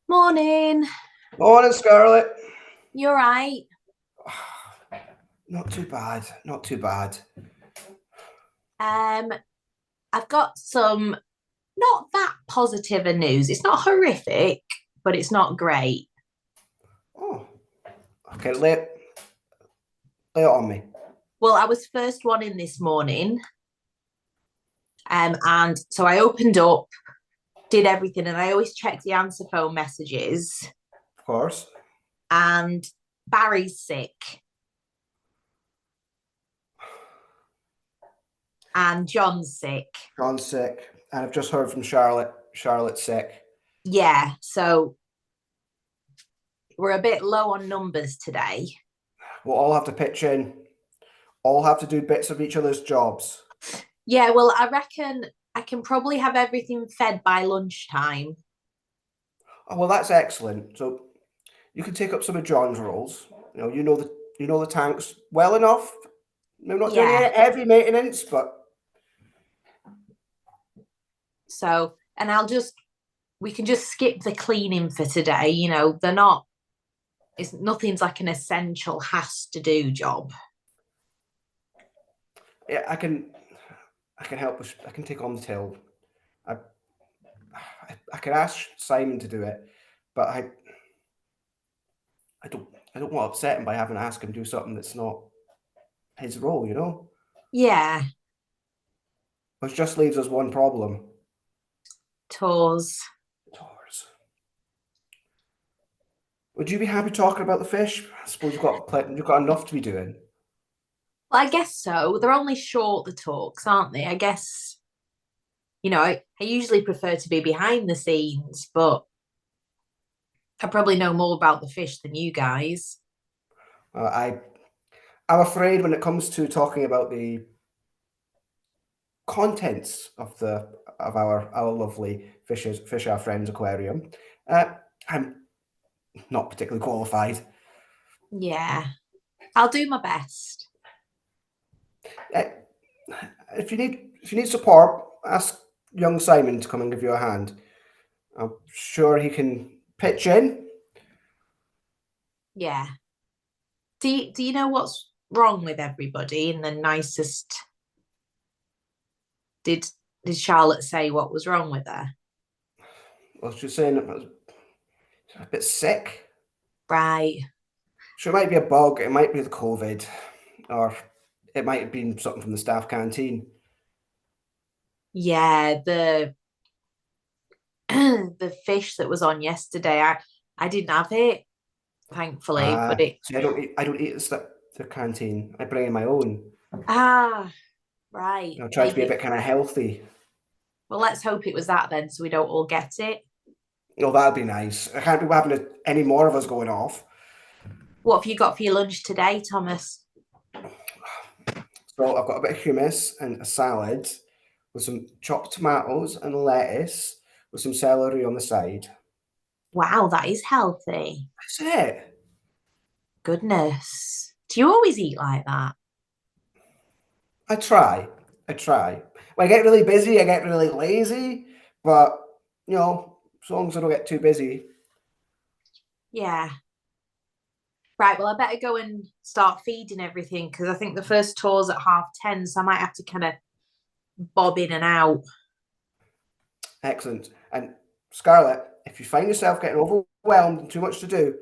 Morning. Morning, Scarlet. You're right. Not too bad. Not too bad. I've got some not that positive a news. It's not horrific, but it's not great. Oh, okay. Lay it on me. Well, I was first one in this morning, and so I opened up, did everything, and I always check the answer phone messages. Of course. And Barry's sick, and John's sick. John's sick, and I've just heard from Charlotte. Charlotte's sick. Yeah, so we're a bit low on numbers today. We'll all have to pitch in. All have to do bits of each other's jobs. Yeah, well, I reckon I can probably have everything fed by lunchtime. Oh, well, that's excellent. So you can take up some of John's roles. You know the tanks well enough. Maybe not doing any heavy maintenance, but so, and we can just skip the cleaning for today. Nothing's like an essential has to do job. yeah, I can help. I can take on the till. I could ask Simon to do it, but I don't want to upset him by having to ask him to do something that's not his role, Yeah. Which just leaves us one problem. Tours. Would you be happy talking about the fish? I suppose you've got enough to be doing. Well, I guess so. They're only short, the talks, aren't they? I guess, I usually prefer to be behind the scenes, but I probably know more about the fish than you guys. I'm afraid when it comes to talking about the contents of our lovely fish our friends aquarium, I'm not particularly qualified. Yeah, I'll do my best. If you need support, ask young Simon to come and give you a hand. I'm sure he can pitch in. Yeah. Do you know what's wrong with everybody in the nicest? Did Charlotte say what was wrong with her? Well, she's saying it was a bit sick. Right. So it might be a bug, it might be the COVID, or it might have been something from the staff canteen. Yeah, the the fish that was on yesterday, I didn't have it, thankfully, but it. See, I don't eat the canteen. I bring in my own. Right. Try to be a bit kind of healthy. Well, let's hope it was that then, so we don't all get it. That'd be nice. I can't be having any more of us going off. What have you got for your lunch today, Thomas? So I've got a bit of hummus and a salad with some chopped tomatoes and lettuce with some celery on the side. Wow, that is healthy. That's it. Goodness. Do you always eat like that? I try. When I get really busy, I get really lazy, but as long as I don't get too busy. Yeah. Right, well, I better go and start feeding everything because I think the first tour's at 10:30, so I might have to kind of bob in and out. Excellent. And Scarlet, if you find yourself getting overwhelmed and too much to do,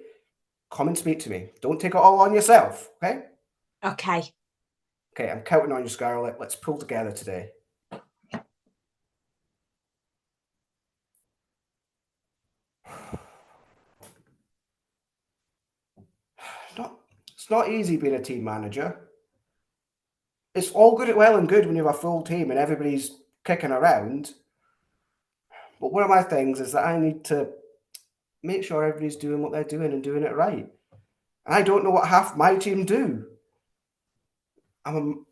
come and speak to me. Don't take it all on yourself, okay? Okay. Okay, I'm counting on you, Scarlet. Let's pull together today. It's not easy being a team manager. It's all good, well and good when you have a full team and everybody's kicking around. But one of my things is that I need to make sure everybody's doing what they're doing and doing it right. I don't know what half my team do. I'm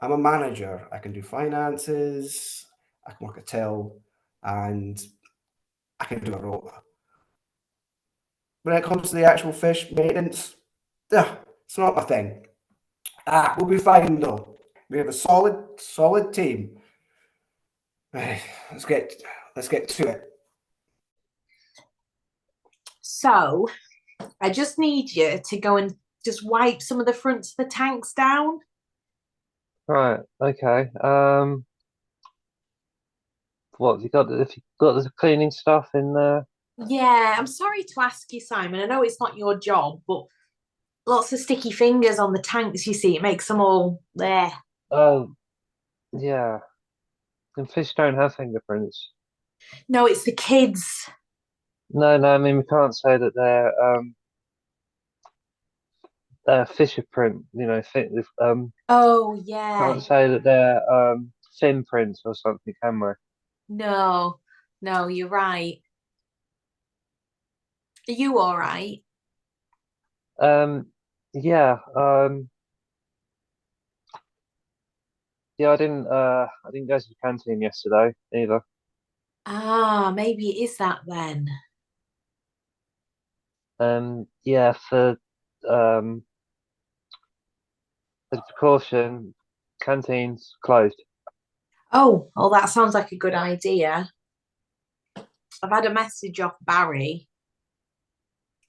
I'm a manager. I can do finances, I can work a till, and I can do a rota. When it comes to the actual fish maintenance, it's not my thing. We'll be fine though. We have a solid team. Right, let's get to it. So I just need you to go and just wipe some of the fronts of the tanks down. Right, okay. What have you got? If you got the cleaning stuff in there? Yeah, I'm sorry to ask you, Simon. I know it's not your job, but lots of sticky fingers on the tanks, you see. It makes them all there. Oh, yeah. And fish don't have fingerprints. No, it's the kids. No, no, I mean we can't say that they're fisher print, Oh, yeah. can't say that they're fin prints or something, can we? No, no, you're right. Are you all right? Yeah, yeah, I didn't go to the canteen yesterday either. Ah, maybe it is that then. Yeah, um as a precaution, canteen's closed. Oh, well, that sounds like a good idea. I've had a message off Barry,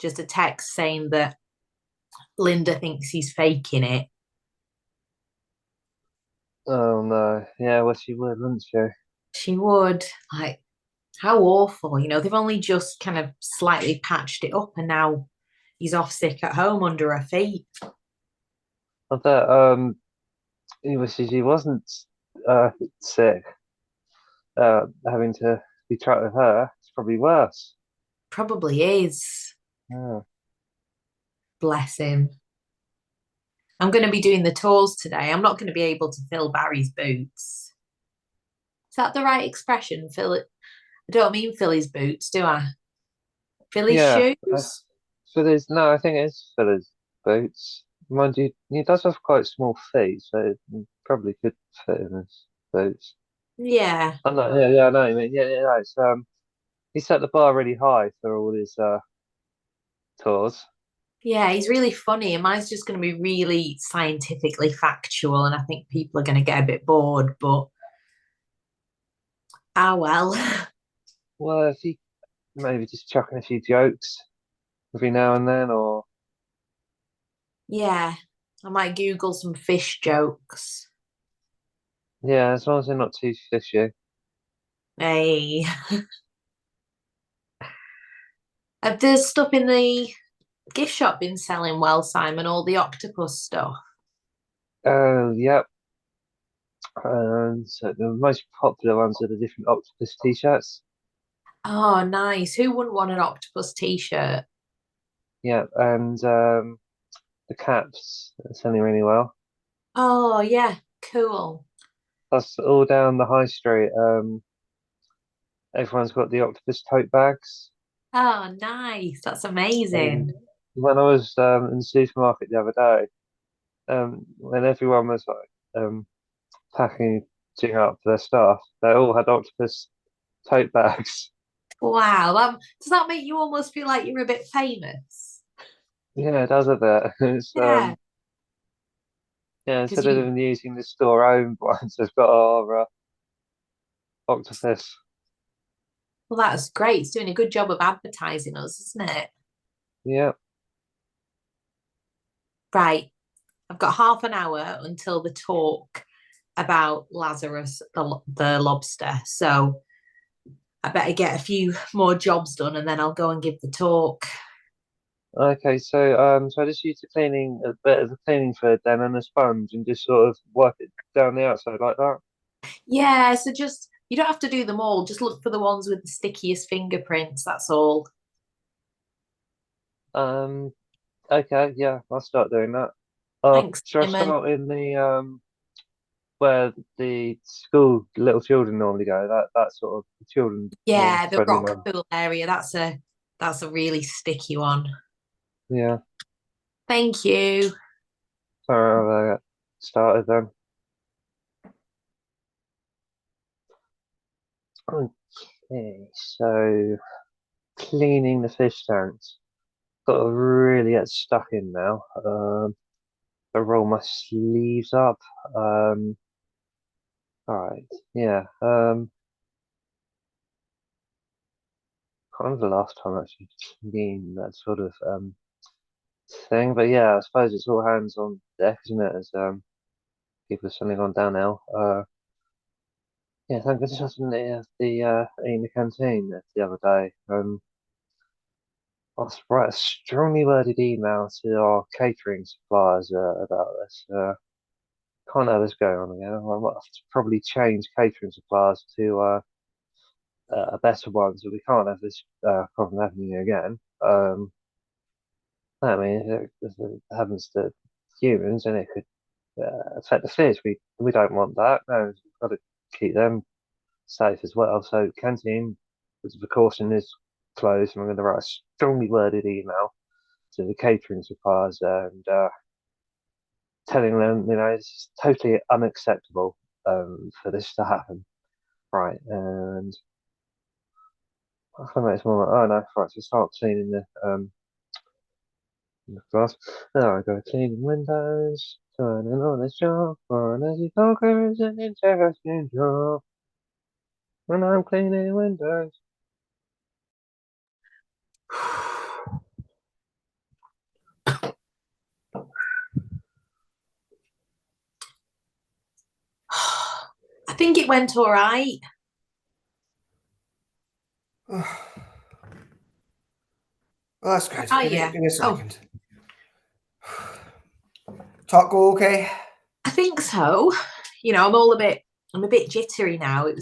just a text saying that Linda thinks he's faking it. Oh no. Yeah, well she would, wouldn't she? She would. Like, how awful. They've only just kind of slightly patched it up and now he's off sick at home under her feet. I bet she wasn't sick, having to be trapped with her. It's probably worse. Probably is. Yeah. Bless him. I'm going to be doing the tours today. I'm not going to be able to fill Barry's boots. Is that the right expression? Fill it. I don't mean fill his boots, do I? Fill his Yeah. shoes? No, I think it is for his boots. Mind you, he does have quite small feet, so it probably could fit in his boots. Yeah. I know, yeah, I know what you mean. Yeah, yeah, no, he set the bar really high for all his tours. Yeah, he's really funny, and mine's just going to be really scientifically factual, and I think people are going to get a bit bored, but ah, well. Well, if he maybe just chucking a few jokes every now and then, or Yeah, I might Google some fish jokes. yeah, as long as they're not too fishy. Hey, have the stuff in the gift shop been selling well, Simon? All the octopus stuff. Oh, yep. And so the most popular ones are the different octopus t-shirts. Oh, nice. Who wouldn't want an octopus t-shirt? Yeah, and the caps are selling really well. Oh, yeah, cool. Plus, all down the high street, everyone's got the octopus tote bags. Oh, nice. That's And amazing. when I was in the supermarket the other day, when everyone was like packaging up their stuff, they all had octopus tote bags. Wow. Does that make you almost feel like you're a bit famous? Yeah, it does a bit. It's Yeah, yeah, because instead of them using the store owned ones, they've got our octopus. well, that's great. It's doing a good job of advertising us, isn't it? Yeah. Right. I've got half an hour until the talk about Lazarus, the lobster. So I better get a few more jobs done and then I'll go and give the talk. Okay, so I just use the cleaning a bit of the cleaning fluid then and a sponge and just sort of wipe it down the outside like that. Yeah, so just you don't have to do them all. Just look for the ones with the stickiest fingerprints. That's all. Um, Okay, yeah, I'll start doing that. Thanks, Should I Simon. start in the where the school little children normally go? That sort of children more Yeah, the friendly rock one. pool area. That's a really sticky one. Yeah. Thank you. Sorry, I'll get started then. Okay, so cleaning the fish tanks. Got to really get stuck in now. I roll my sleeves up. Um, all right, yeah. Can't remember the last time I actually cleaned that sort of thing, but yeah, I suppose it's all hands on deck, isn't it? As people are suddenly gone downhill. Yeah, thank goodness I didn't eat in the canteen the other day. I'll write a strongly worded email to our catering suppliers about this. Can't have this going on again. I might have to probably change catering suppliers to a better one, so we can't have this problem happening again. I mean, if it happens to humans, and it could affect the fish. We don't want that. No, we've got to keep them safe as well. So canteen, as a precaution, is closed. And I'm going to write a strongly worded email to the catering suppliers and telling them, it's totally unacceptable for this to happen. Right, and I can make some more. Oh no, right, so start cleaning the glass. There I go, cleaning windows, turning on this job for an easy talker is an interesting job. When I'm cleaning windows. I think it went all right. Well, that's good. Oh, Give me, yeah. give me a Oh, second. Talk go okay? I think so. I'm a bit jittery now. It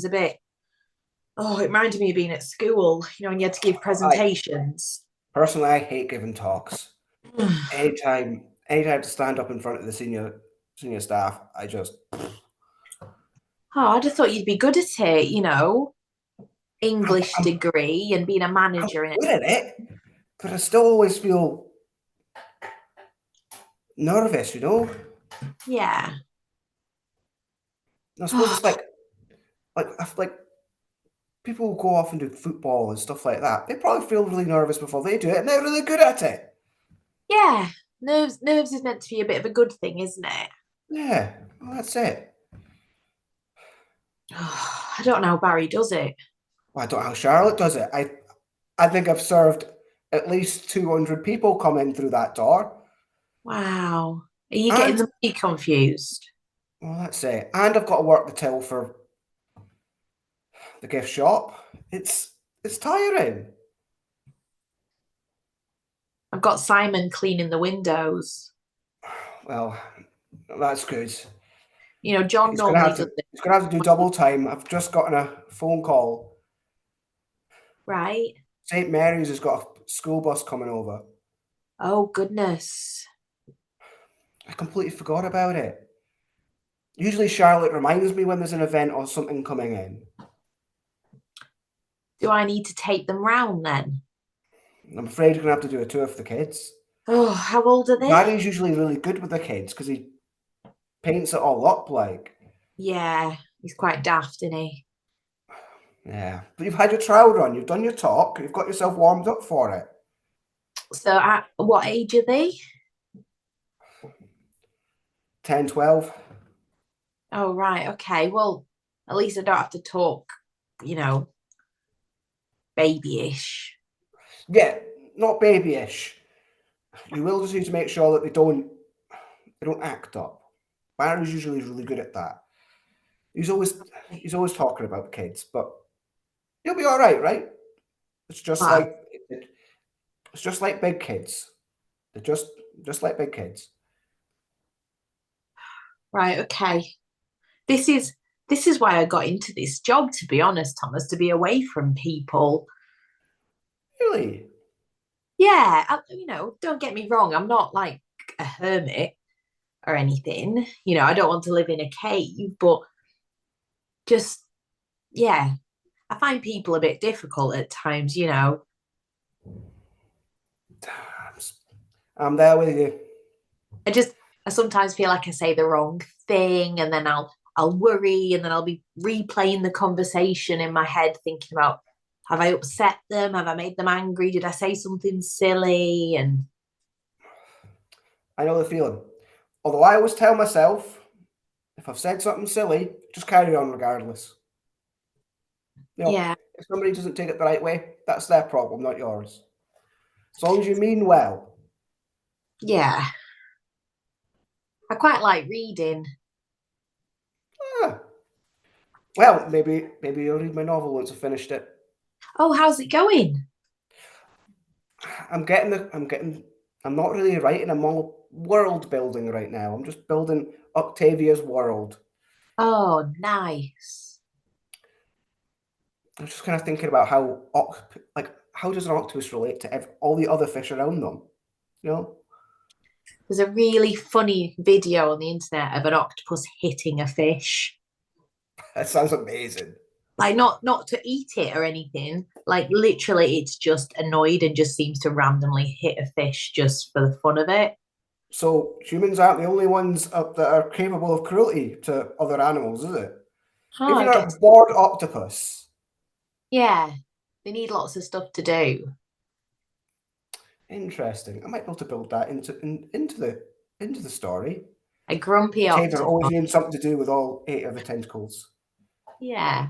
reminded me of being at school, when you had to give I presentations. personally, I hate giving talks. Anytime to stand up in front of the senior staff, I just Oh, I'd have thought you'd be good at it, I'm, English I'm, degree and being a I'm manager in it. good at it, but I still always feel nervous. Yeah. And I suppose it's like people will go off and do football and stuff like that. They probably feel really nervous before they do it, and they're really good at it. Yeah. Nerves is meant to be a bit of a good thing, isn't it? Yeah, well, that's it. I don't know how Barry does it. Well, I don't know how Charlotte does it. I think I've served at least 200 people come in through that door. Wow. Are you getting And, the money confused? well, that's it. And I've got to work the till for the gift shop. It's tiring. I've got Simon cleaning the windows. Well, that's good. John He's gonna normally have does to it. he's gonna have to do double time. I've just gotten a phone call. Right? St. Mary's has got a school bus coming over. Oh, goodness. I completely forgot about it. Usually Charlotte reminds me when there's an event or something coming in. Do I need to take them round then? I'm afraid you're gonna have to do a tour for the kids. Oh, how old are they? Daddy's usually really good with the kids because he paints it all up like. Yeah, he's quite daft, isn't he? Yeah. But you've had your trial run, you've done your talk, you've got yourself warmed up for it. So, at what age are they? 10, 12. Oh, right. Okay. Well, at least I don't have to talk, you know, babyish. Yeah, not babyish. You will just need to make sure that they don't act up. Barry's usually really good at that. He's always talking about the kids, but you'll be all right? It's just Well, like it's just like big kids. They're just like big kids. right. Okay. This is this is why I got into this job, to be honest, Thomas, to be away from people. Really? Yeah, don't get me wrong. I'm not like a hermit or anything. I don't want to live in a cave, but just, yeah, I find people a bit difficult at times. I'm there with you. I just, I sometimes feel like I say the wrong thing and then I'll worry and then I'll be replaying the conversation in my head, thinking about, have I upset them? Have I made them angry? Did I say something silly? And I know the feeling. Although I always tell myself, if I've said something silly, just carry on regardless. yeah, If somebody doesn't take it the right way, that's their problem, not yours. As long as you mean well. yeah. I quite like reading. Ah, well, maybe you'll read my novel once I've finished it. Oh, how's it going? I'm not really writing, I'm all world building right now. I'm just building Octavia's world. Oh, nice. I'm just kind of thinking about how does an octopus relate to all the other fish around them? You know, There's a really funny video on the internet of an octopus hitting a fish. that sounds amazing. Like not to eat it or anything. Like literally it's just annoyed and just seems to randomly hit a fish just for the fun of it. So humans aren't the only ones that are capable of cruelty to other animals, is it? Oh, Even I a guess. bored octopus. Yeah. They need lots of stuff to do. Interesting. I might be able to build that into the story. A grumpy Taylor always octopus. needs something to do with all 8 of the tentacles. Yeah.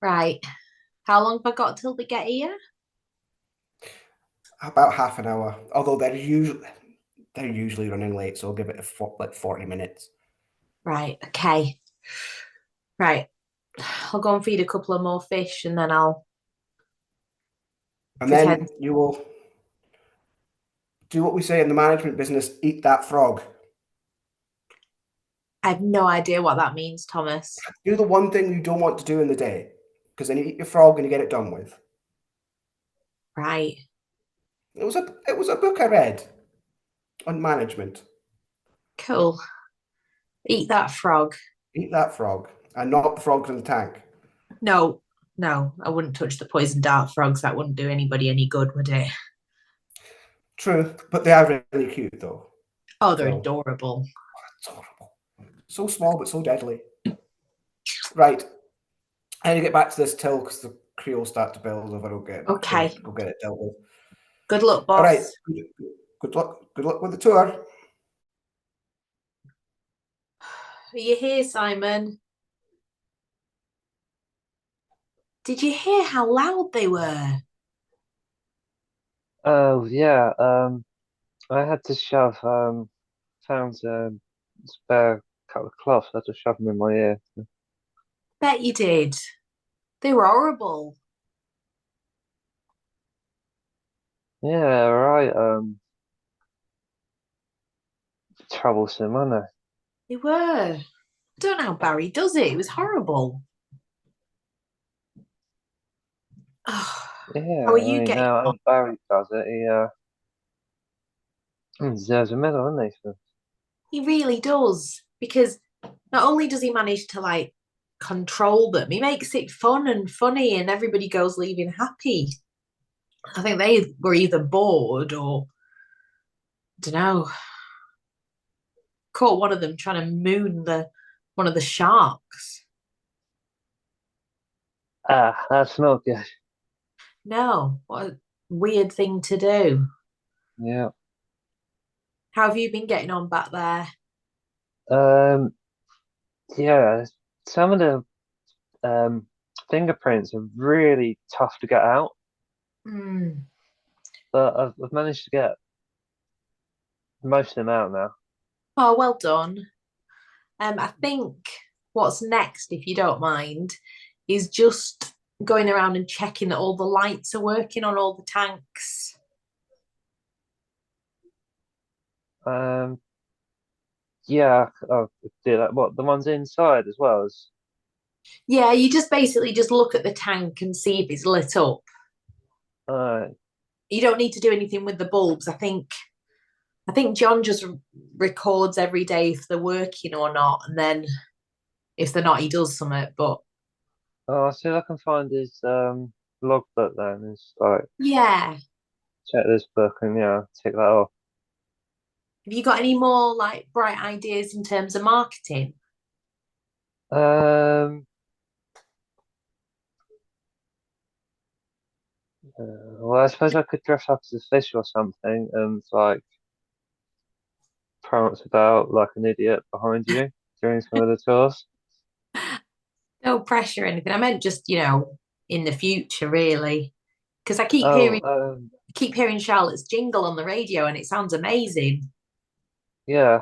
Right. How long have I got till we get here? About half an hour. Although they're usually running late, so I'll give it like 40 minutes. Right. Okay. Right. I'll go and feed a couple of more fish and then I'll And pretend. then you will do what we say in the management business, eat that frog. I have no idea what that means, Thomas. Do the one thing you don't want to do in the day, because then you eat your frog and you get it done with. Right. It was a book I read on management. Cool. Eat that frog. Eat that frog, and not the frogs in the tank. No, no, I wouldn't touch the poison dart frogs. That wouldn't do anybody any good, would it? True, but they are really cute though. Oh, they're So adorable. it's horrible. So small but so deadly. Right. I need to get back to this till because the crew will start to build if I don't Okay. go get it dealt with. Good luck, All right. boss. Good luck. Good luck with the tour. Are you here, Simon? Did you hear how loud they were? Oh yeah. I had to shove found a spare couple of cloths. I had to shove them in my ear. Bet you did. They were horrible. Yeah, right. Troublesome, aren't they? They were. I don't know how Barry does it. It was horrible. Oh, Yeah, how are I you mean, getting now on? how Barry does it, he deserves a medal, doesn't he? He really does. Because not only does he manage to like control them, he makes it fun and funny, and everybody goes leaving happy. I think they were either bored or I don't know. Caught one of them trying to moon the one of the sharks. That's not good. No, what a weird thing to do. Yeah. How have you been getting on back there? Um, yeah, some of the fingerprints are really tough to get out, Mm. but I've managed to get most of them out now. Oh, well done. I think what's next, if you don't mind, is just going around and checking that all the lights are working on all the tanks. Um, yeah, I'll do that. What, the ones inside as well as, Yeah, you just basically just look at the tank and see if it's lit up. uh, you don't need to do anything with the bulbs. I think John just records every day if they're working or not, and then if they're not, he does something. But Oh, I'll see if I can find his logbook then. It's like yeah, check this book and yeah, tick that off. have you got any more like bright ideas in terms of marketing? Um, well, I suppose I could dress up as a fish or something and like prance about like an idiot behind you during some of the tours. No pressure or anything. I meant just, in the future, really. Because I Oh, keep hearing Charlotte's jingle on the radio and it sounds amazing. yeah.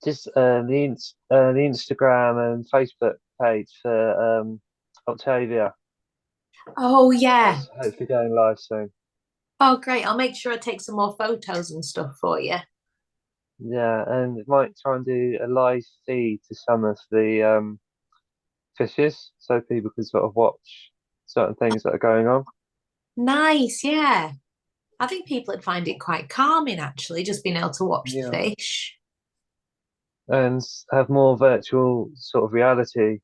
Just the Instagram and Facebook page for Octavia Oh yeah. is hopefully going live soon. Oh great. I'll make sure I take some more photos and stuff for you. Yeah, and it might try and do a live feed to some of the fishes so people can sort of watch certain things that are going on. Nice, yeah. I think people would find it quite calming actually, just being able to watch the Yeah. fish. And have more virtual sort of reality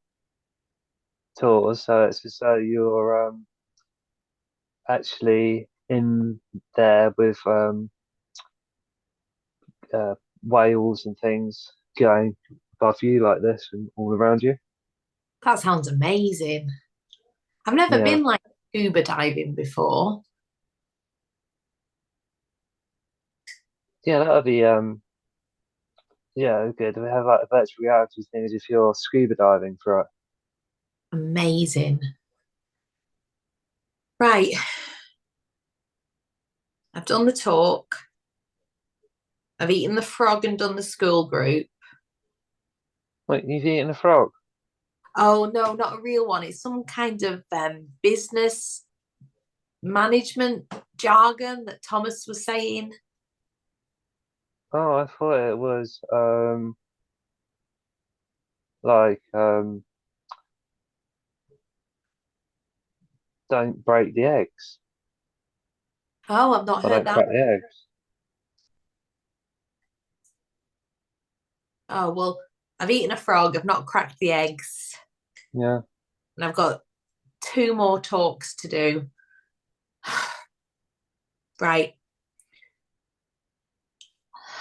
tours. So it's as though you're actually in there with uh, whales and things going above you like this and all around you. That sounds amazing. I've never Yeah. been like scuba diving before. Yeah, that would be yeah, good. We have like a virtual reality thing as if you're scuba diving for it. Amazing. Right. I've done the talk. I've eaten the frog and done the school group. Wait, you've eaten a frog? Oh no, not a real one. It's some kind of business management jargon that Thomas was saying. Oh, I thought it was like don't break the eggs. Oh, I've not I heard don't that. crack the eggs. Oh, well, I've eaten a frog. I've not cracked the eggs. Yeah. And I've got 2 more talks to do. Right.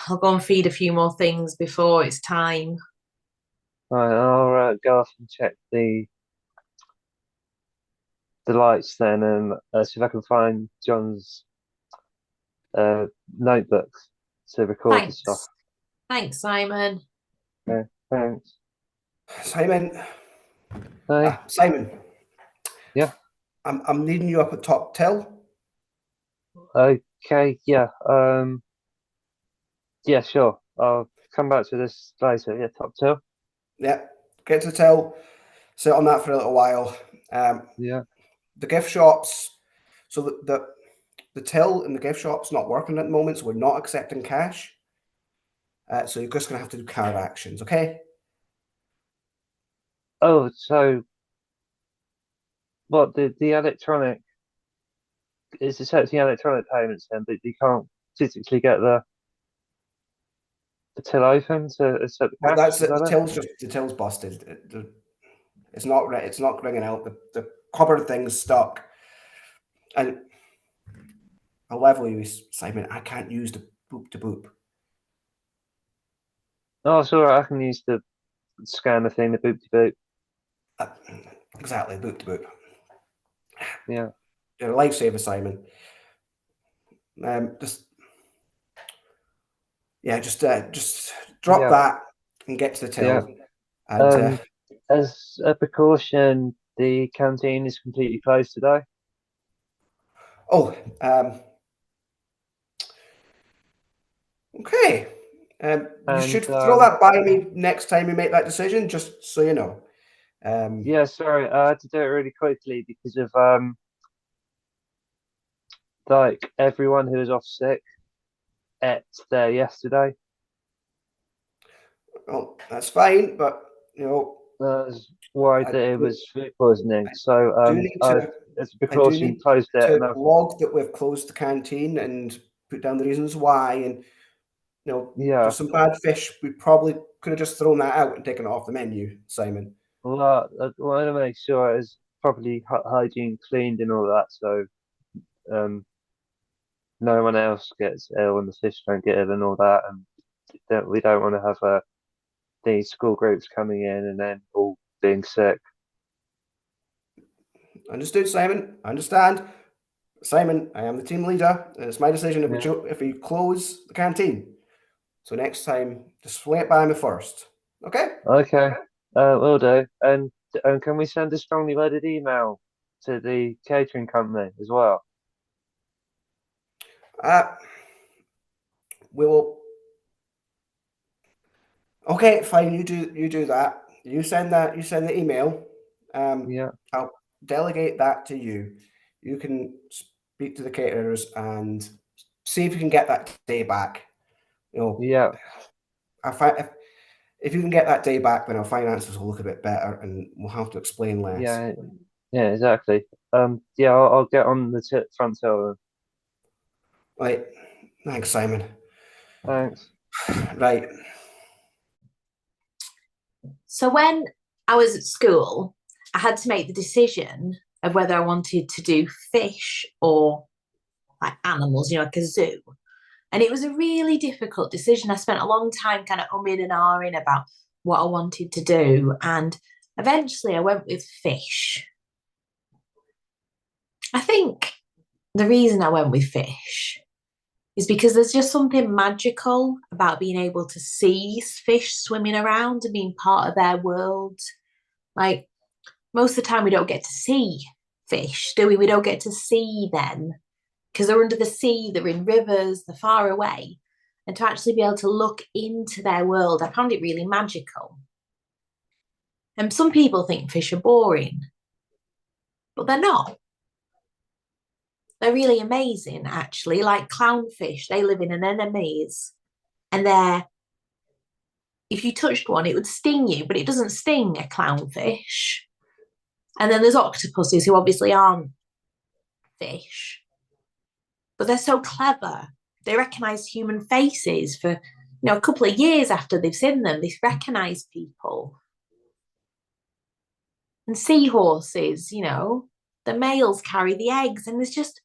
I'll go and feed a few more things before it's time. Right, I'll go off and check the lights then and see if I can find John's uh notebooks to record the stuff. Thanks. Thanks, Simon. Okay, thanks. Simon, Hey, Simon, yeah, I'm needing you up at top till. okay, yeah, yeah, sure. I'll come back to this later. Yeah, top two. Yeah, get to the till, sit on that for a little while. Yeah. The gift shops, so the till in the gift shop's not working at the moment, so we're not accepting cash. So you're just gonna have to do card actions, okay? Oh, so what the electronic is accepting electronic payments then, but you can't physically get the till open to accept the Well, cash. that's Is it. that it? The till's busted. It's not it's not ringing out. The cupboard thing's stuck, and I'll level you, Simon. I can't use the boop to boop. Oh, it's all right. I can use the scan the thing, the boop to boop. Uh, exactly, boop to boop. Yeah, You're a lifesaver, Simon. Just yeah, just drop yeah, that and get to the yeah. till. And Um, as a precaution, the canteen is completely closed today. oh, okay. You And should throw that by me next time you make that decision, just so you know. yeah, sorry, I had to do it really quickly because of like everyone who was off sick ate there yesterday. Well, that's fine, but you know, I was worried I that it do, was food poisoning, so do need I, to as a I do precaution, need closed it, to and I've log that we've closed the canteen and put down the reasons why. And yeah. there's some bad fish. We probably could have just thrown that out and taken it off the menu, Simon. Well, I want to make sure it's properly hygiene cleaned and all that, so um, no one else gets ill and the fish don't get ill and all that, and we don't want to have these school groups coming in and then all being sick. Understood, Simon. Understand. Simon, I am the team leader, and it's my decision if Yeah. if we close the canteen. So next time, just swing it by me first. Okay? Okay, will do. And can we send a strongly worded email to the catering company as well? Uh, we will. Okay, fine. You do that. You send that. You send the email. Yeah, I'll delegate that to you. You can speak to the caterers and see if you can get that day back. You know, yeah, I find if you can get that day back, then our finances will look a bit better, and we'll have to explain less. yeah, yeah, exactly. Yeah, I'll get on the front till Right. Thanks, Simon. then. Thanks. Right. So when I was at school, I had to make the decision of whether I wanted to do fish or like animals, like a zoo. And it was a really difficult decision. I spent a long time kind of umming and ahhing about what I wanted to do. And eventually I went with fish. I think the reason I went with fish is because there's just something magical about being able to see fish swimming around and being part of their world. Like most of the time, we don't get to see fish, do we? We don't get to see them because they're under the sea, they're in rivers, they're far away. And to actually be able to look into their world, I found it really magical. And some people think fish are boring, but they're not. They're really amazing, actually. Like clownfish, they live in anemones, and if you touched one, it would sting you, but it doesn't sting a clownfish. And then there's octopuses who obviously aren't fish, but they're so clever. They recognize human faces for a couple of years after they've seen them. They recognize people. And seahorses, the males carry the eggs, and there's just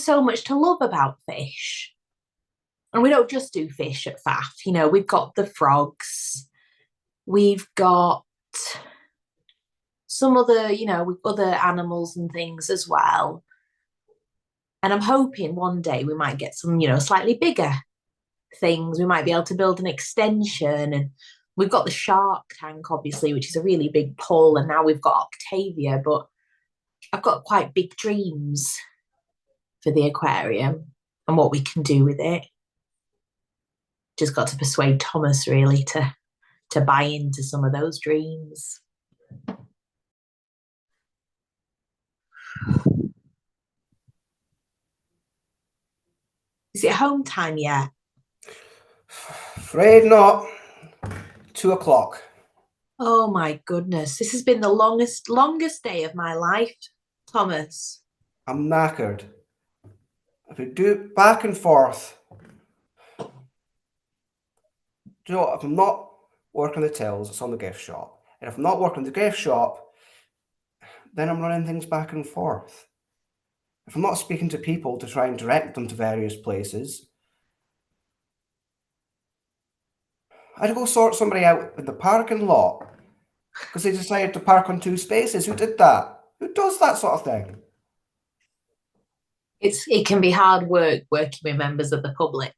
so much to love about fish. And we don't just do fish at F.A.F. We've got the frogs, we've got some other, with other animals and things as well. And I'm hoping one day we might get some, slightly bigger things. We might be able to build an extension. And we've got the shark tank, obviously, which is a really big pull. And now we've got Octavia, but I've got quite big dreams for the aquarium and what we can do with it. Just got to persuade Thomas really to buy into some of those dreams. Is it home time yet? Afraid not. 2 o'clock. Oh my goodness. This has been the longest day of my life, Thomas. I'm knackered. If we do it back and forth, do you know what? If I'm not working the tills, it's on the gift shop. And if I'm not working the gift shop, then I'm running things back and forth. If I'm not speaking to people to try and direct them to various places, I'd go sort somebody out in the parking lot because they decided to park on 2 spaces. Who did that? Who does that sort of thing? It can be hard work working with members of the public.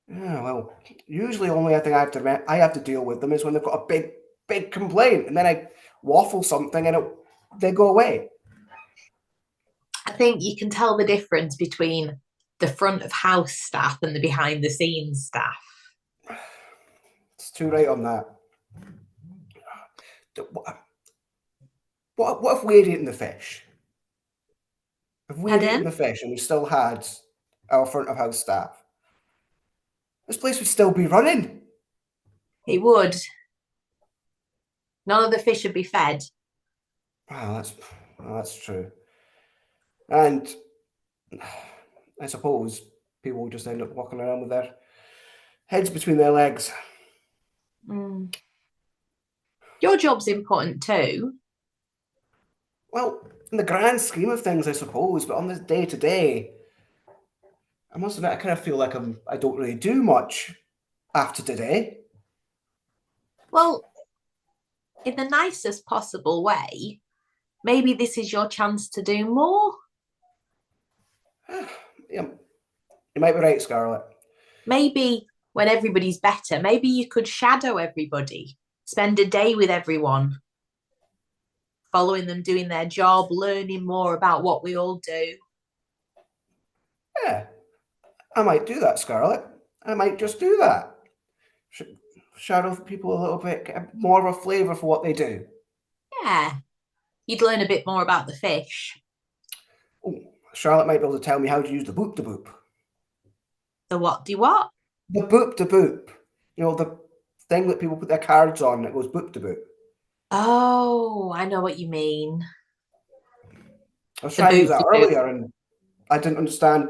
Yeah, well, usually only thing I have to deal with them is when they've got a big complaint, and then I waffle something and they go away. I think you can tell the difference between the front of house staff and the behind the scenes staff. It's too right on that. What if we had eaten the fish? If we had eaten the fish and we still had our front of house staff, this place would still be running. It would. None of the fish should be fed. Wow, that's true. And I suppose people will just end up walking around with their heads between their legs. Mm. Your job's important too. Well, in the grand scheme of things, I suppose, but on this day to day, I must admit, I kind of feel like I don't really do much after today. Well, in the nicest possible way, maybe this is your chance to do more. Yeah, you might be right, Scarlet. Maybe when everybody's better, maybe you could shadow everybody, spend a day with everyone, following them doing their job, learning more about what we all do. Yeah, I might do that, Scarlet. I might just do that. Sh- Shadow people a little bit, get more of a flavour for what they do. Yeah, you'd learn a bit more about the fish. Oh, Charlotte might be able to tell me how to use the boop de boop. The what do what? The boop de boop. You know, the thing that people put their cards on that goes boop de boop. Oh, I know what you mean. I was The trying to use boop that de boop. earlier and I didn't understand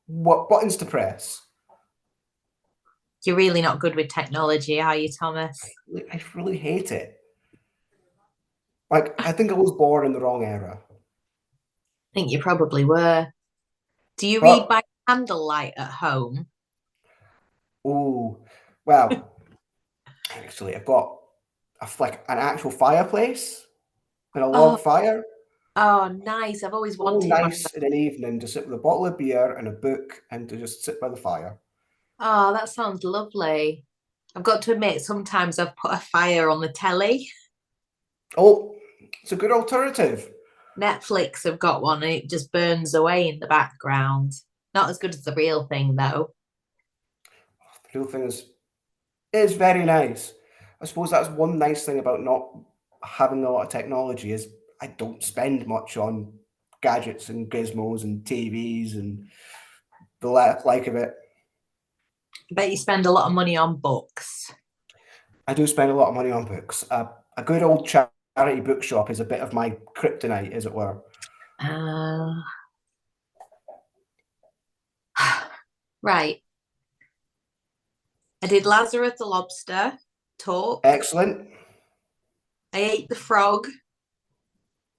what buttons to press. You're really not good with technology, are you, Thomas? I really hate it. Like, I think I was born in the wrong era. I think you probably were. Do you read But, by candlelight at home? oh, well, actually, I've got like an actual fireplace and a Oh, log fire. oh, nice. I've always So wanted one of those. nice in an evening to sit with a bottle of beer and a book and to just sit by the fire. Oh, that sounds lovely. I've got to admit, sometimes I've put a fire on the telly. Oh, it's a good alternative. Netflix have got one and it just burns away in the background. Not as good as the real thing, though. The real thing is very nice. I suppose that's one nice thing about not having a lot of technology is I don't spend much on gadgets and gizmos and TVs and the like of it. I bet you spend a lot of money on books. I do spend a lot of money on books. A good old charity bookshop is a bit of my kryptonite, as it were. Uh, right. I did Lazarus the lobster talk. Excellent. I ate the frog.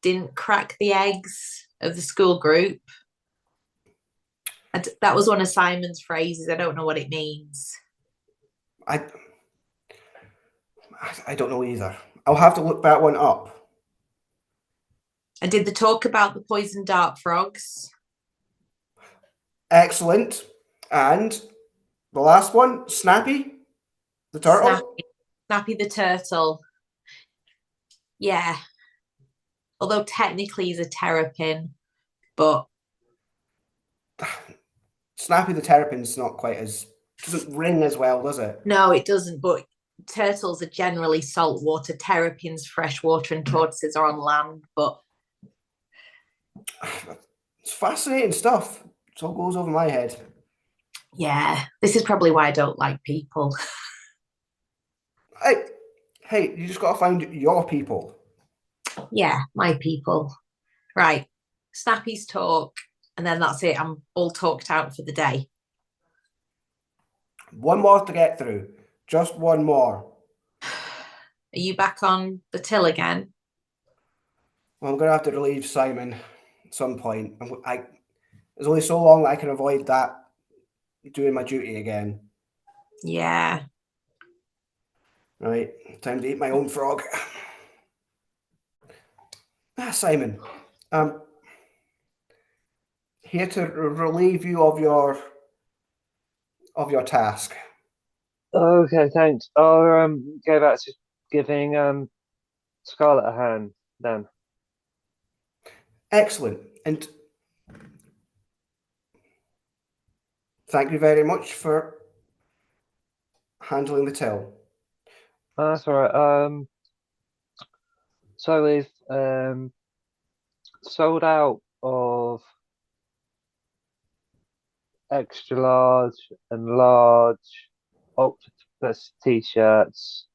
Didn't crack the eggs of the school group. That was one of Simon's phrases. I don't know what it means. I I don't know either. I'll have to look that one up. I did the talk about the poison dart frogs. Excellent. And the last one, Snappy, the turtle. Snappy, Snappy the turtle. Yeah. Although technically he's a terrapin, but Snappy the terrapin's not quite as doesn't ring as well, does it? no, it doesn't. But turtles are generally saltwater, terrapins, freshwater, and tortoises are on land. But It's fascinating stuff. It all goes over my head. yeah, this is probably why I don't like people. Hey, hey, you just got to find your people. Yeah, my people. Right. Snappy's talk, and then that's it. I'm all talked out for the day. One more to get through. Just one more. Are you back on the till again? Well, I'm going to have to relieve Simon at some point. There's only so long that I can avoid that doing my duty again. Yeah. Right, time to eat my own frog. Simon, I'm here to relieve you of your task. Okay, thanks. I'll go back to giving Scarlet a hand then. Excellent, and thank you very much for handling the till. That's all right. So we've sold out of extra large and large octopus t-shirts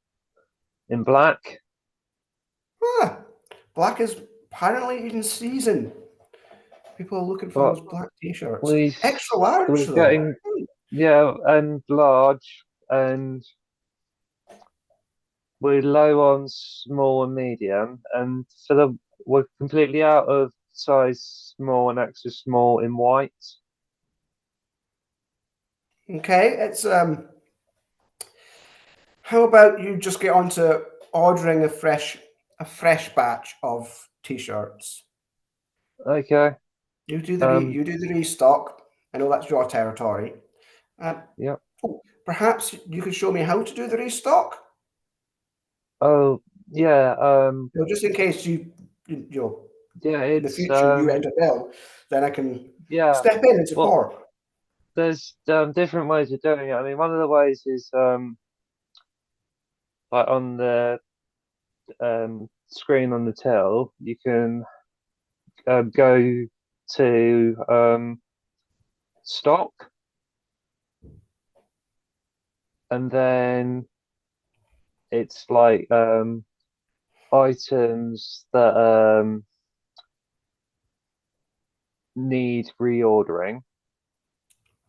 in black. Ah, black is apparently in season. People are looking for But those black t-shirts. we Extra large we're though. getting, yeah, and large, and we're low on small and medium, and we're completely out of size small and extra small in white. Okay, it's how about you just get on to ordering a fresh batch of t-shirts. Okay. You do the restock. I know that's your territory. Um, Yeah. Perhaps you could show me how to do the restock. Oh, yeah. Just in case you know Yeah. in the It's future you end up ill, then I can yeah. step in and Well, support. there's different ways of doing it. I mean, one of the ways is like on the screen on the till, you can go to stock, and then it's like items that need reordering.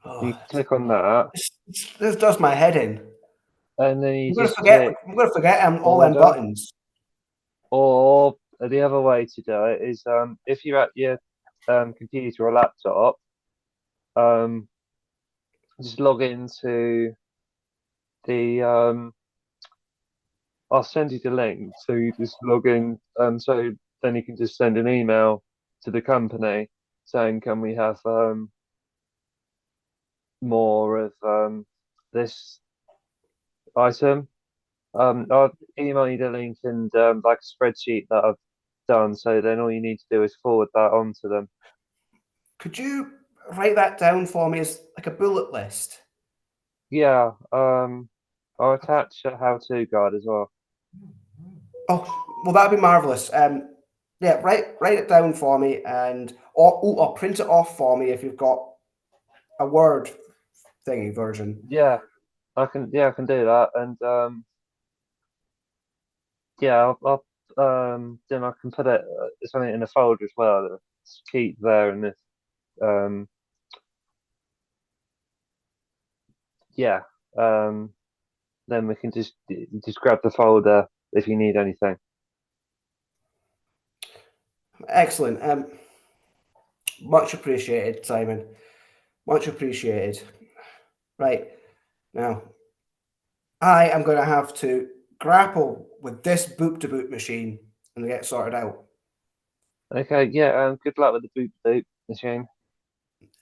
Oh, You click on that, this does my head in. and then you I'm gonna just forget. click I'm gonna forget all them order. buttons. Or the other way to do it is if you're at your computer or laptop, um, just log into the I'll send you the link. So you just log in, so then you can just send an email to the company saying, "Can we have more of this item?" I'll email you the link and like a spreadsheet that I've done. So then all you need to do is forward that on to them. Could you write that down for me as like a bullet list? Yeah, I'll attach a how-to guide as well. Oh, well, that'd be marvelous. Yeah, write it down for me, and or print it off for me if you've got a Word thingy version. Yeah, I can do that, and yeah, then I can put it something in a folder as well that's keep there and this um, yeah, um, then we can just grab the folder if you need anything. Excellent. Much appreciated, Simon. Much appreciated. Right now, I am going to have to grapple with this boot to boot machine and get sorted out. Okay, yeah, good luck with the boot boot machine.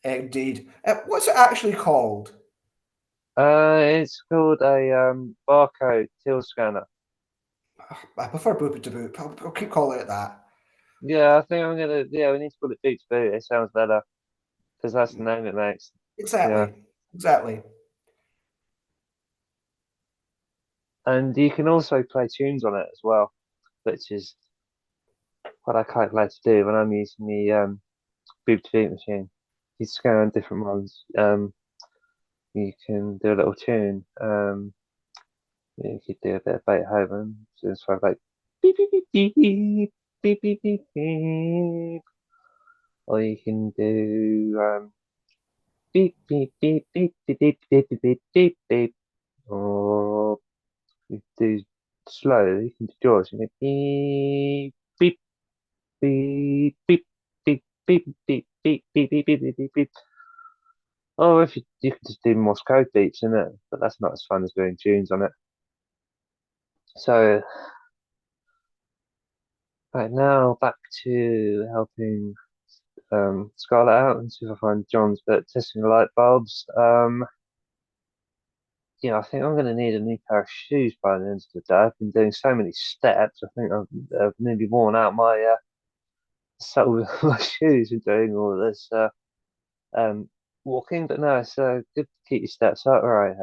Indeed. What's it actually called? It's called a barcode till scanner. I prefer boot to boot. I'll keep calling it that. Yeah, I think I'm gonna. Yeah, we need to call it boot to boot. It sounds better because that's the name it makes. Yeah, Exactly. Exactly. and you can also play tunes on it as well, which is what I quite like to do when I'm using the boot to boot machine. You scan different ones. You can do a little tune. You could do a bit of Beethoven, so it's sort of like beep beep beep beep beep beep beep beep beep, or you can do beep beep beep beep beep beep beep beep beep beep beep, or you do slow. You can do jaws. You go beep beep beep beep beep beep beep beep beep beep beep beep beep beep. Oh, if you could just do Morse code beeps in it, but that's not as fun as doing tunes on it. So right now back to helping Scarlet out and see if I find John's bit testing the light bulbs. Yeah, I think I'm going to need a new pair of shoes by the end of the day. I've been doing so many steps. I think I've nearly worn out my sole of my shoes with doing all this um, walking. But no, it's good to keep your steps up. All right.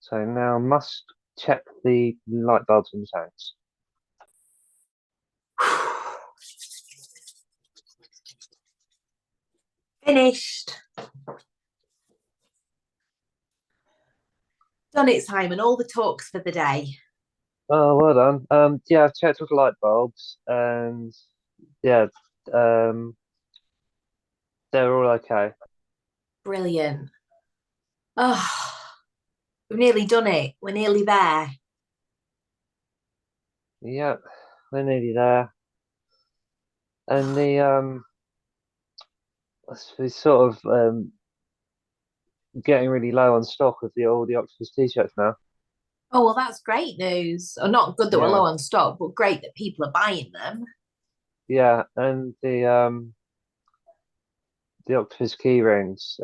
So now must check the light bulbs in the tanks. Finished. Done it, Simon. All the talks for the day. Oh, well done. Yeah, I've checked all the light bulbs, and yeah, um, they're all okay. Brilliant. Oh, we've nearly done it. We're nearly there. Yep, we're nearly there. And we sort of getting really low on stock of the all the Octopus t-shirts now. Oh, well, that's great news. Or not good that we're Yeah, low on stock, but great that people are buying them. yeah, and the Octopus key rings,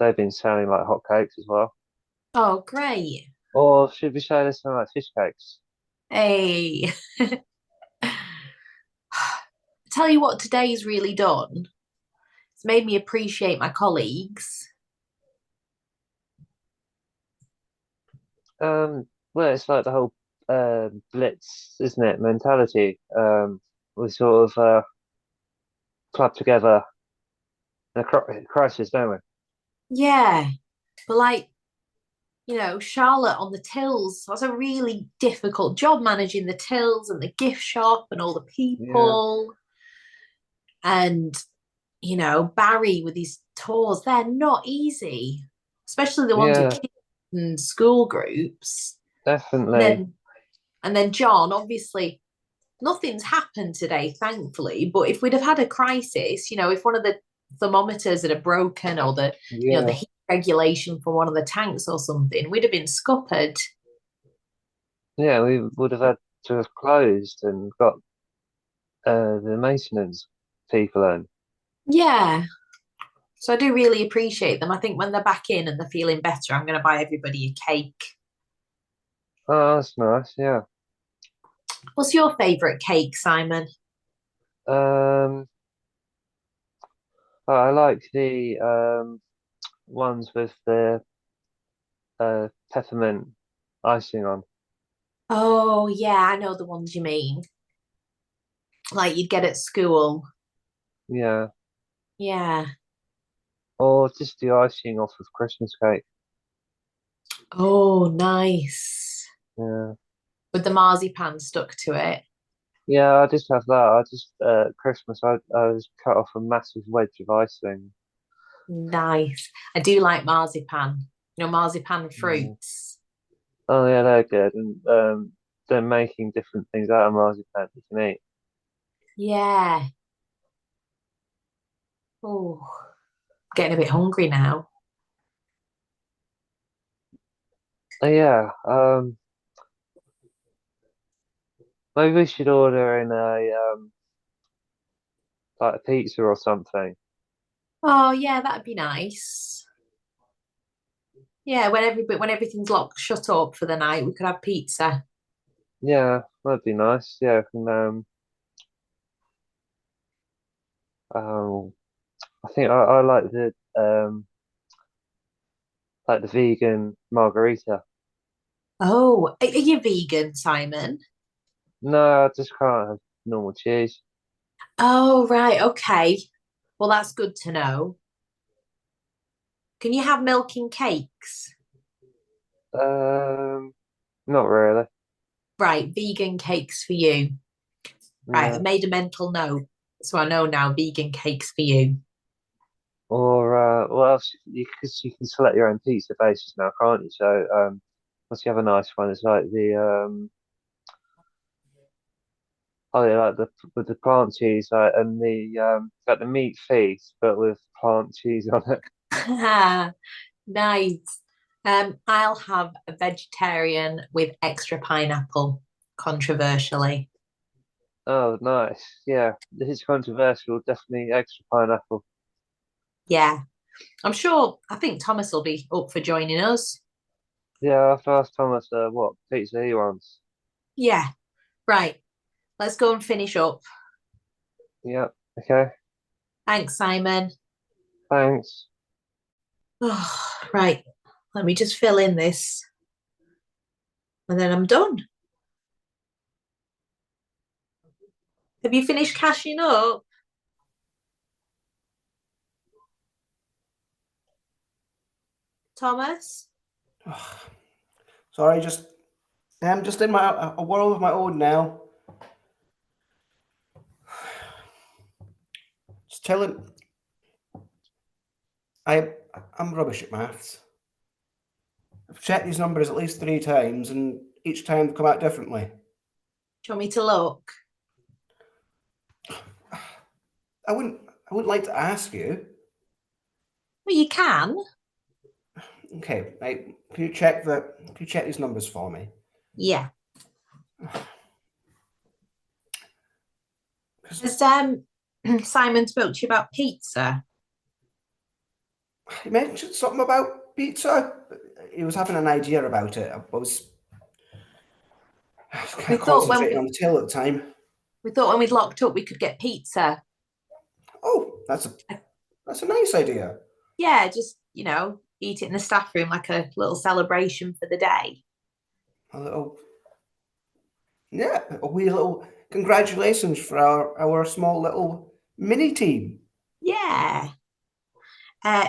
they've been selling like hotcakes as well. Oh, great. Or should we say this something like fish cakes? Hey. Tell you what today's really done. It's made me appreciate my colleagues. Well, it's like the whole blitz, isn't it? Mentality. We sort of club together in a crisis, don't we? Yeah. But like, Charlotte on the tills. That's a really difficult job managing the tills and the gift shop and all the Yeah, people. And, Barry with his tours, they're not easy, especially the ones with yeah, kids and school groups. And definitely. then John, obviously, nothing's happened today, thankfully. But if we'd have had a crisis, if one of the thermometers had broken or the Yeah, heat regulation for one of the tanks or something, we'd have been scuppered. yeah, we would have had to have closed and got the maintenance people in. Yeah. So I do really appreciate them. I think when they're back in and they're feeling better, I'm going to buy everybody a cake. Oh, that's nice. Yeah. What's your favourite cake, Simon? Um, I like the ones with the peppermint icing on. Oh, yeah, I know the ones you mean. Like you'd get at school. Yeah, Yeah. or just the icing off of Christmas cake. Oh, nice. Yeah, With the marzipan stuck to it. yeah. I just have that. I just Christmas. I just cut off a massive wedge of icing. Nice. I do like marzipan. Marzipan Yeah. fruits. Oh yeah, they're good, and they're making different things out of marzipan you can eat. Yeah. Oh, getting a bit hungry now. Oh yeah. Maybe we should order in a like a pizza or something. Oh, yeah, that'd be nice. Yeah, when everything's locked, shut up for the night, we could have pizza. Yeah, that'd be nice. Yeah, I think I like the vegan margarita. Oh, are you vegan, Simon? No, I just can't have normal cheese. Oh, right. Okay. Well, that's good to know. Can you have milk in cakes? Um, Not really. Right, vegan cakes for you. Right, I've Yeah. made a mental note. So I know now vegan cakes for you. Or what else? Because you can select your own pizza bases now, can't you? So what's the other nice one? It's like the oh yeah, like the with the plant cheese, and the like the meat feast, but with plant cheese on it. Nice. I'll have a vegetarian with extra pineapple, controversially. Oh, nice. Yeah, this is controversial. Definitely extra pineapple. Yeah, I think Thomas will be up for joining us. Yeah, I've asked Thomas what pizza he wants. Yeah, right. Let's go and finish up. Yeah. Okay. Thanks, Simon. Thanks. Oh, right. Let me just fill in this and then I'm done. Have you finished cashing up, Thomas? Sorry, just I'm just in a world of my own now. Just telling. I'm rubbish at maths. I've checked these numbers at least 3 times, and each time they come out differently. Do you want me to look? I wouldn't like to ask you. Well, you can. Okay, right. Can you check these numbers for me? Yeah. 'Cause Has Simon spoke to you about pizza? he mentioned something about pizza. He was having an idea about it. I was kind We of thought when concentrating on the till at the time. we thought when we'd locked up, we could get pizza. Oh, that's a nice idea. Yeah, just eat it in the staff room like a little celebration for the day. A little, yeah, a wee little congratulations for our small little mini team. Yeah.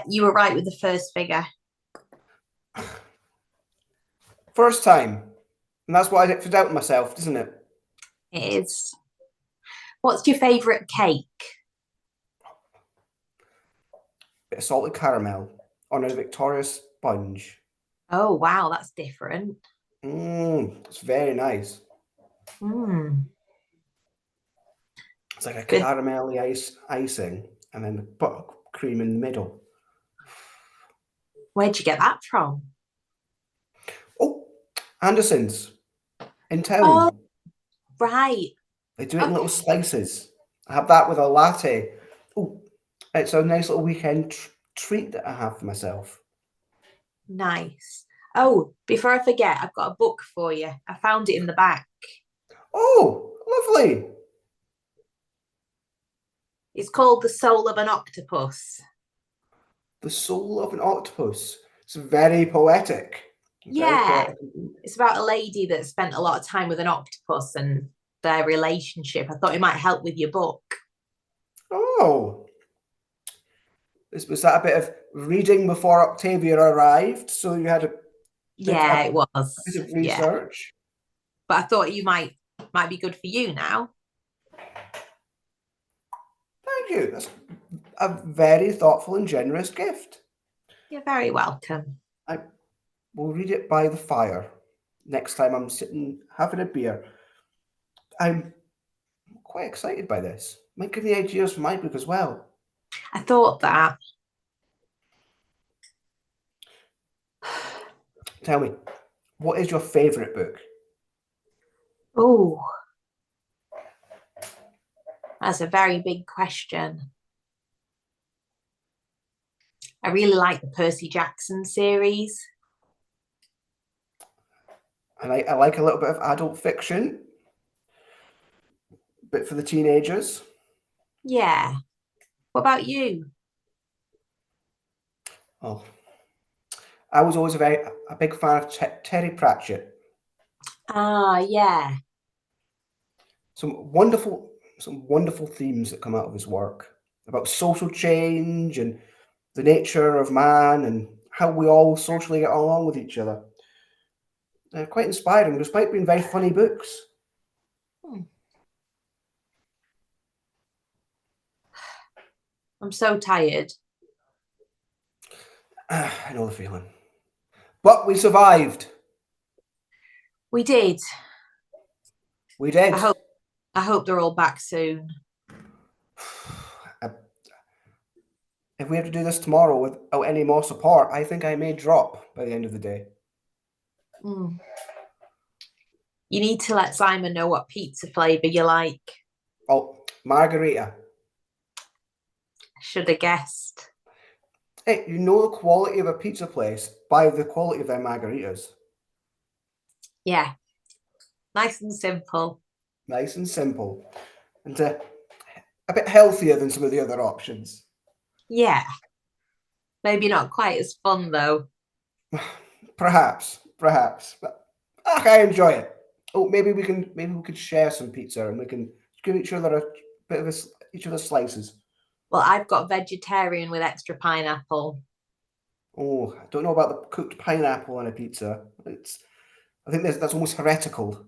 You were right with the first figure. First time, and that's what I get to doubt myself, doesn't it? It is. What's your favourite cake? Bit of salted caramel on a Victoria sponge. Oh, wow, that's different. It's very nice. Mm. It's like a Good. caramelly icing, and then the buttercream in the middle. Where'd you get that from? Oh, Anderson's in Oh, town. right. They do it in Okay. little slices. I have that with a latte. Oh, it's a nice little weekend treat that I have for myself. Nice. Oh, before I forget, I've got a book for you. I found it in the back. Oh, lovely. It's called The Soul of an Octopus. The soul of an octopus. It's very poetic. Very Yeah, poetic. it's about a lady that spent a lot of time with an octopus and their relationship. I thought it might help with your book. Oh, was that a bit of reading before Octavia arrived? So you had a Yeah, it bit was. of Yeah, research. but I thought you might be good for you now. Thank you. That's a very thoughtful and generous gift. You're very welcome. I will read it by the fire next time I'm sitting having a beer. I'm quite excited by this. Might give me ideas for my book as well. I thought that. Tell me, what is your favourite book? Oh, that's a very big question. I really like the Percy Jackson series. I like a little bit of adult fiction, bit for the teenagers. Yeah. What about you? Oh, I was always a big fan of Terry Pratchett. Ah, yeah. Some wonderful themes that come out of his work about social change and the nature of man and how we all socially get along with each other. They're quite inspiring, despite being very funny books. Hmm. I'm so tired. I know the feeling. But we survived. We did. We did. I hope they're all back soon. If we have to do this tomorrow without any more support, I think I may drop by the end of the day. Mm. You need to let Simon know what pizza flavour you like. Oh, margarita. Should have guessed. Hey, you know the quality of a pizza place by the quality of their margaritas. Yeah. Nice and simple. Nice and simple. And a bit healthier than some of the other options. Yeah. Maybe not quite as fun though. Perhaps. But I enjoy it. Oh, maybe we could share some pizza and we can give each other a bit of each other slices. Well, I've got vegetarian with extra pineapple. Oh, I don't know about the cooked pineapple on a pizza. I think that's almost heretical.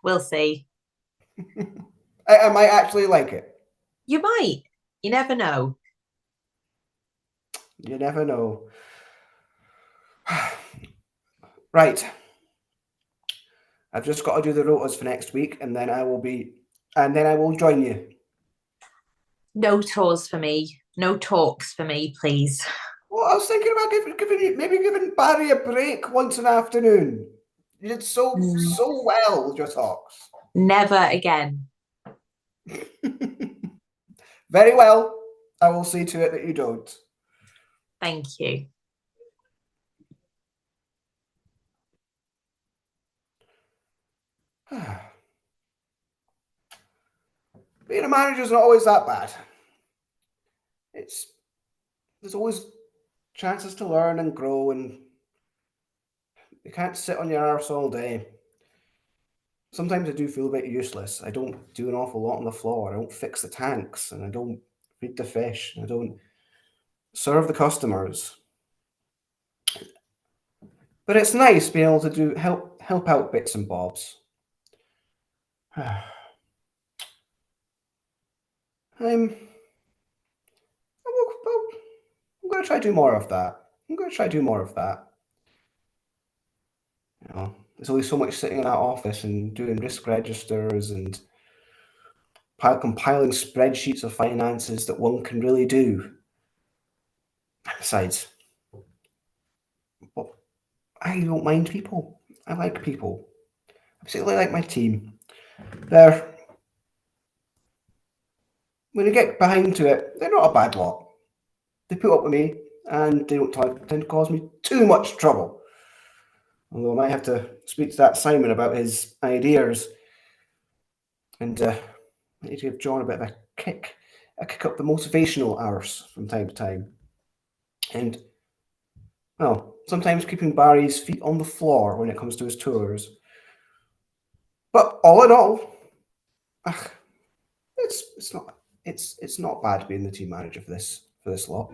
We'll see. I might actually like it. You might. You never know. You never know. Right. I've just got to do the rotas for next week, and then I will join you. No tours for me. No talks for me, please. Well, I was thinking about giving Barry a break once an afternoon. You did so well with your talks. Never again. Very well. I will see to it that you don't. Thank you. Being a manager is not always that bad. There's always chances to learn and grow, and you can't sit on your arse all day. Sometimes I do feel a bit useless. I don't do an awful lot on the floor. I don't fix the tanks, and I don't feed the fish, and I don't serve the customers. But it's nice being able to help out bits and bobs. I'm going to try to do more of that. You know, there's only so much sitting in that office and doing risk registers and compiling spreadsheets of finances that one can really do. Besides, well, I don't mind people. I like people. I particularly like my team. When you get behind to it, they're not a bad lot. They put up with me, and they don't tend to cause me too much trouble. Although I might have to speak to that Simon about his ideas, and I need to give John a bit of a kick up the motivational arse from time to time. And, well, sometimes keeping Barry's feet on the floor when it comes to his tours. But all in all, it's not bad being the team manager for this lot.